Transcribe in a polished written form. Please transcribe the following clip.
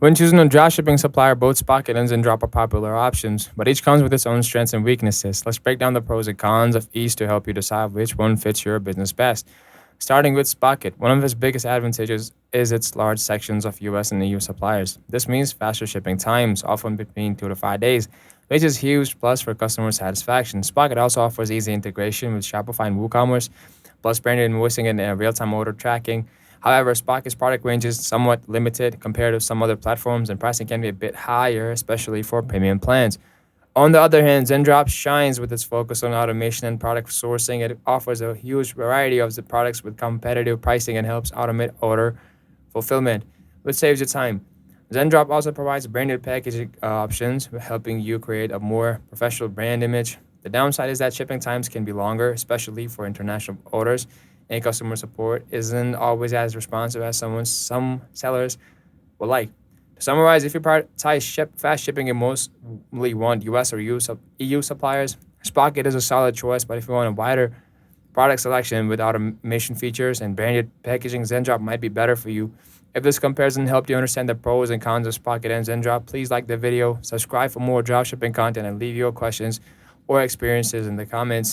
When choosing a dropshipping supplier, both Spocket and Zendrop are popular options, but each comes with its own strengths and weaknesses. Let's break down the pros and cons of each to help you decide which one fits your business best. Starting with Spocket, one of its biggest advantages is its large sections of US and EU suppliers. This means faster shipping times, often between 2 to 5 days, which is huge plus for customer satisfaction. Spocket also offers easy integration with Shopify and WooCommerce, plus branded invoicing and real-time order tracking. However, Spocket's product range is somewhat limited compared to some other platforms, and pricing can be a bit higher, especially for premium plans. On the other hand, Zendrop shines with its focus on automation and product sourcing. It offers a huge variety of the products with competitive pricing and helps automate order fulfillment, which saves you time. Zendrop also provides branded packaging options, helping you create a more professional brand image. The downside is that shipping times can be longer, especially for international orders, and customer support isn't always as responsive as some sellers would like. To summarize, if you prioritize fast shipping and mostly want US or EU suppliers, Spocket is a solid choice. But if you want a wider product selection with automation features and branded packaging, Zendrop might be better for you. If this comparison helped you understand the pros and cons of Spocket and Zendrop, please like the video, subscribe for more dropshipping content, and leave your questions or experiences in the comments.